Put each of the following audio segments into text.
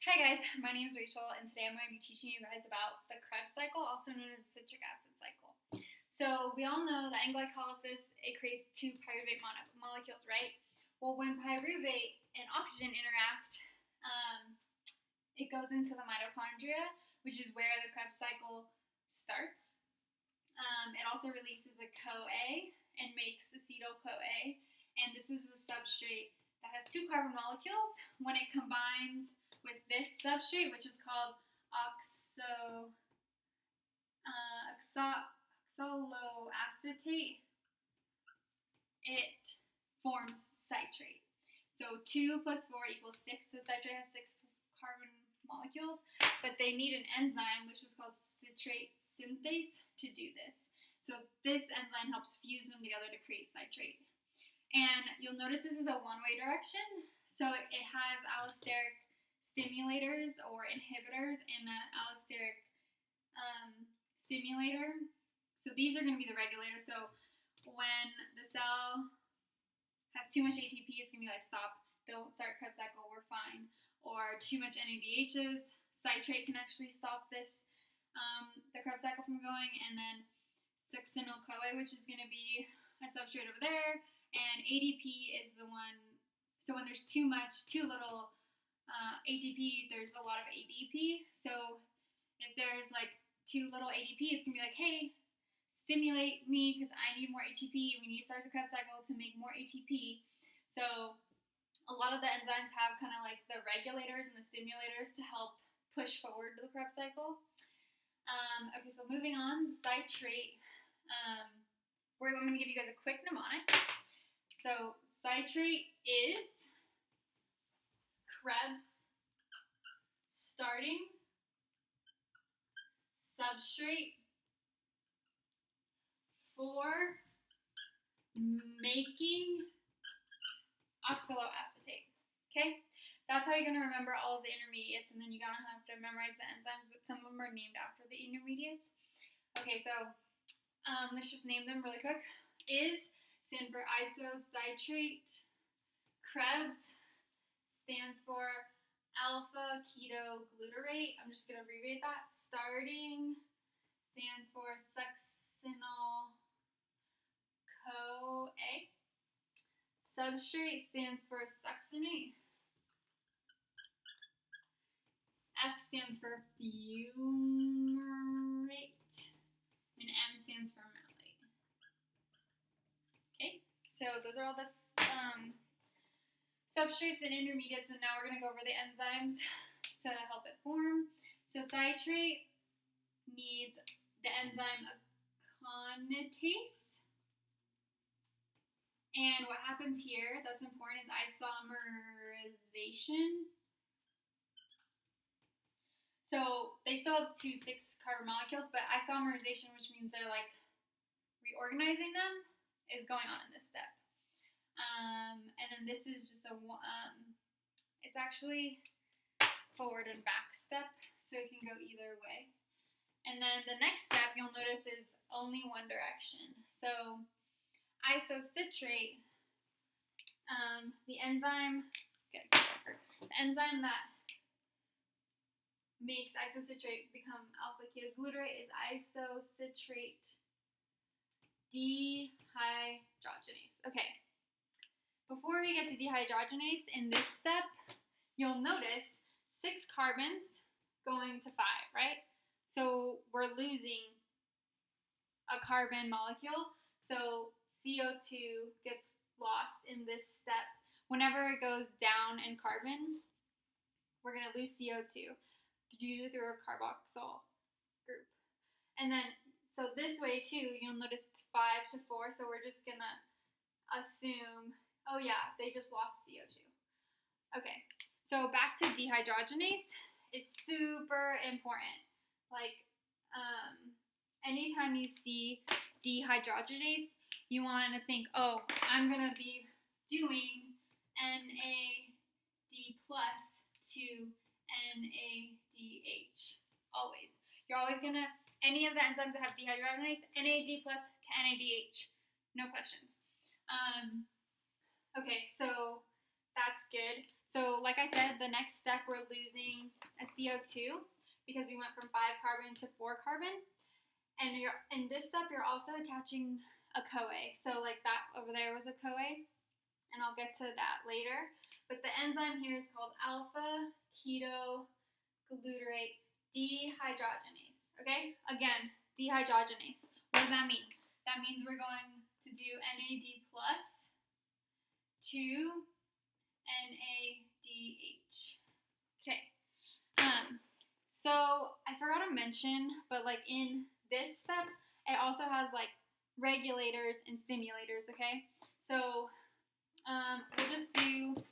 Hi guys, my name is Rachel and today I'm going to be teaching you guys about the Krebs cycle, also known as the citric acid cycle. So we all know that in glycolysis it creates two pyruvate molecules, right? Well, when pyruvate and oxygen interact, it goes into the mitochondria, which is where the Krebs cycle starts. It also releases a CoA and makes acetyl-CoA, and this is the substrate that has two carbon molecules. When it combines with this substrate, which is called oxaloacetate, it forms citrate. So 2 plus 4 equals 6. So citrate has 6 carbon molecules, but they need an enzyme, which is called citrate synthase, to do this. So this enzyme helps fuse them together to create citrate. And you'll notice this is a one-way direction. So it has allosteric stimulators or inhibitors and an allosteric stimulator. So these are going to be the regulators. So when the cell has too much ATP, it's going to be like, stop, don't start Krebs cycle, we're fine. Or too much NADHs, citrate can actually stop this, the Krebs cycle from going. And then succinyl-CoA, which is going to be a substrate over there. And ADP is the one, so when there's too little ATP, there's a lot of ADP. So if there's like too little ADP, it's going to be like, hey, stimulate me because I need more ATP. We need to start the Krebs cycle to make more ATP. So a lot of the enzymes have kind of like the regulators and the stimulators to help push forward the Krebs cycle. Okay, so moving on, citrate. I'm going to give you guys a quick mnemonic. So citrate is Krebs starting substrate for making oxaloacetate. Okay? That's how you're going to remember all of the intermediates, and then you're going to have to memorize the enzymes, but some of them are named after the intermediates. Okay, so let's just name them really quick. Is stands for isocitrate. Krebs stands for alpha ketoglutarate. I'm just going to abbreviate that. Starting stands for succinyl-CoA. Substrate stands for succinate. F stands for fumarate. And M stands for malate. Okay, so those are all the substrates and intermediates, and now we're going to go over the enzymes to help it form. So citrate needs the enzyme aconitase. And what happens here that's important is isomerization. So they still have 2 6-carbon molecules, but isomerization, which means they're like reorganizing them, is going on in this step. And then this is just it's actually forward and back step, so it can go either way. And then the next step you'll notice is only one direction. So isocitrate, the enzyme that makes isocitrate become alpha ketoglutarate is isocitrate dehydrogenase. Okay, before we get to dehydrogenase, in this step, you'll notice 6 carbons going to 5, right? So we're losing a carbon molecule, so CO2 gets lost in this step. Whenever it goes down in carbon, we're going to lose CO2, usually through a carboxyl group. And then, so this way too, you'll notice it's 5 to 4, so we're just going to assume, oh yeah, they just lost CO2. Okay, so back to dehydrogenase is super important. Like, anytime you see dehydrogenase, you want to think, oh, I'm going to be doing NAD+ to NADH. Always. You're always going to, any of the enzymes that have dehydrogenase, NAD+ to NADH. No questions. Okay, so that's good. So like I said, the next step, we're losing a CO2 because we went from 5 carbon to 4 carbon. And in this step, you're also attaching a CoA. So like that over there was a CoA, and I'll get to that later. But the enzyme here is called alpha ketoglutarate dehydrogenase. Okay? Again, dehydrogenase. What does that mean? That means we're going to do NAD plus to NADH. Okay. So I forgot to mention, but like in this step, it also has like regulators and stimulators. Okay. So we'll just do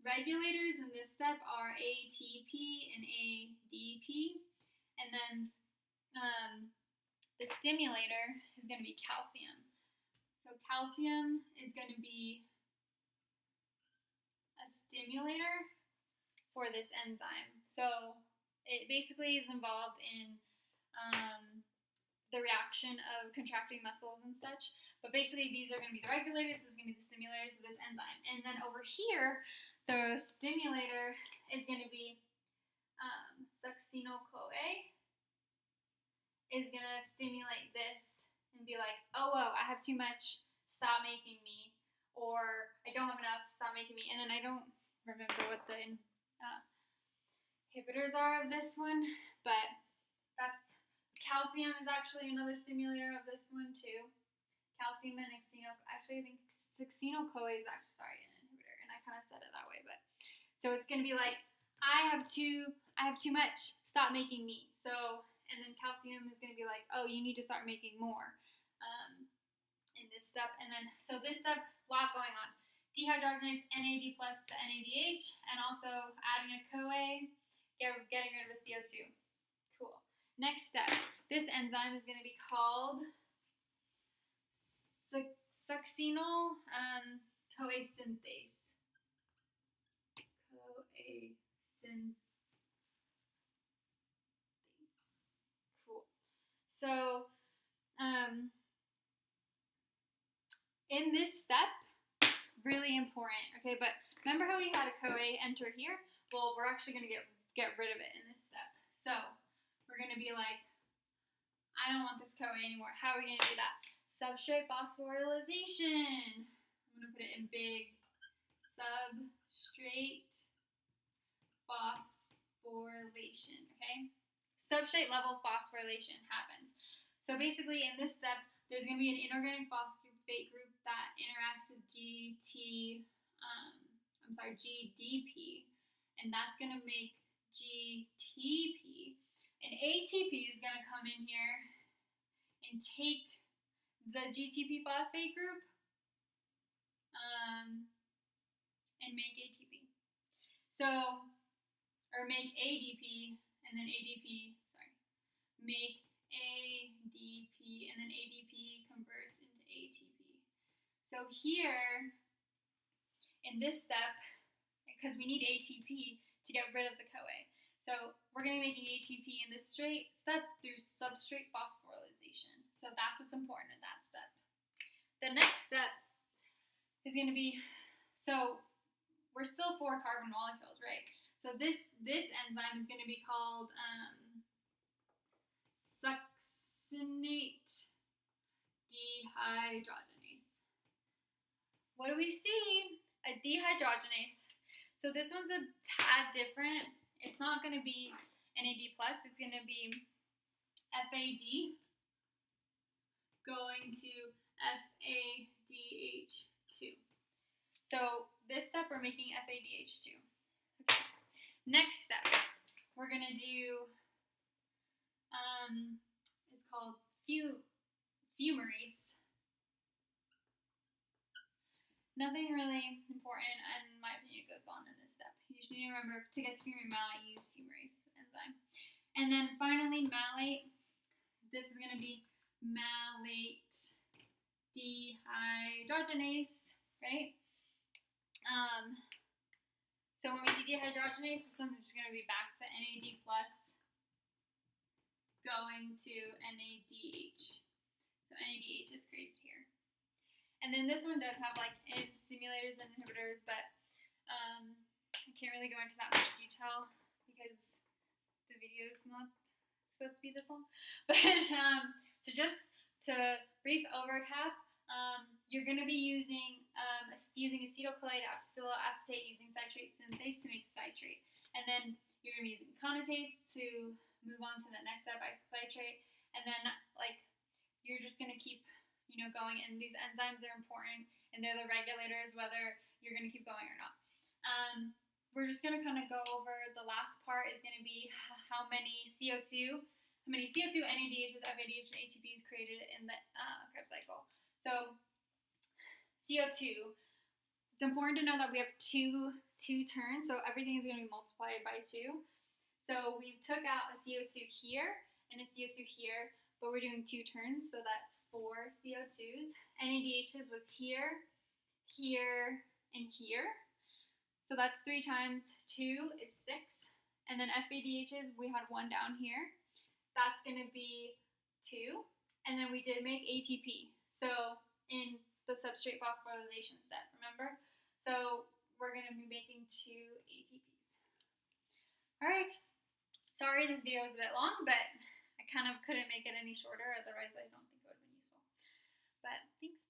regulators in this step are ATP and ADP, and then the stimulator is going to be calcium. So calcium is going to be a stimulator for this enzyme. So it basically is involved in the reaction of contracting muscles and such. But basically these are going to be the regulators, this is going to be the stimulators of this enzyme. And then over here, the stimulator is going to be succinyl-CoA is going to stimulate this and be like, oh, whoa, I have too much, stop making me. Or I don't have enough, stop making me. And then I don't remember what the inhibitors are of this one, but that's calcium is actually another stimulator of this one too. Calcium and actually I think succinyl-CoA is actually, an inhibitor, and I kind of said it that way, but so it's gonna be like, I have too much, stop making me. So, and then calcium is gonna be like, oh, you need to start making more in this step. And then, so this step, a lot going on. Dehydrogenase NAD plus to NADH, and also adding a CoA, getting rid of a CO2. Cool. Next step, this enzyme is going to be called succinyl-CoA synthase. CoA synthase. Cool. So, in this step, really important. Okay, but remember how we had a CoA enter here? Well, we're actually going to get rid of it in this step. So we're going to be like, I don't want this CoA anymore. How are we going to do that? Substrate phosphorylation. I'm going to put it in big. Substrate phosphorylation. Okay? Substrate level phosphorylation happens. So basically in this step, there's going to be an inorganic phosphate group that interacts with GDP, and that's going to make GTP. And ATP is going to come in here and take the GTP phosphate group and make ATP. So, or make ADP, and then make ADP, and then ADP converts into ATP. So here, in this step, because we need ATP to get rid of the CoA. So we're going to be making ATP in this step through substrate phosphorylation. So that's what's important in that step. The next step is going to be, so we're still 4 carbon molecules, right? So this enzyme is going to be called succinate dehydrogenase. What do we see? A dehydrogenase. So this one's a tad different. It's not going to be NAD+, it's going to be FAD going to FADH2. So this step we're making FADH2. Okay. Next step, we're going to do, it's called fumarase. Nothing really important, in my opinion, goes on in this step. You just need to remember, to get to fumarate malate, use fumarase enzyme. And then finally, malate. This is going to be malate dehydrogenase, right? So when we see dehydrogenase, this one's just going to be back to NAD+, going to NADH. So NADH is created here. And then this one does have like stimulators and inhibitors, but I can't really go into that much detail because the video is not supposed to be this long. But so just to brief overcap, you're going to be using acetylcholine, acetoacetate, using citrate synthase to make citrate. And then you're going to be using conatase to move on to the next step, isocitrate. And then like you're just going to keep going, and these enzymes are important, and they're the regulators whether you're going to keep going or not. We're just going to kind of go over the last part is going to be how many CO2, NADHs, FADH, and ATPs created in the Krebs cycle. So CO2, it's important to know that we have two terms, so everything is going to be multiplied by 2. So we took out a CO2 here and a CO2 here, but we're doing 2 turns, so that's 4 CO2s. NADHs was here, here, and here. So that's 3 times 2 is 6. And then FADHs, we had 1 down here. That's going to be 2. And then we did make ATP. So in the substrate phosphorylation step, remember? So we're going to be making 2 ATPs. All right. Sorry this video was a bit long, but I kind of couldn't make it any shorter. Otherwise, I don't think it would have been useful. But thanks.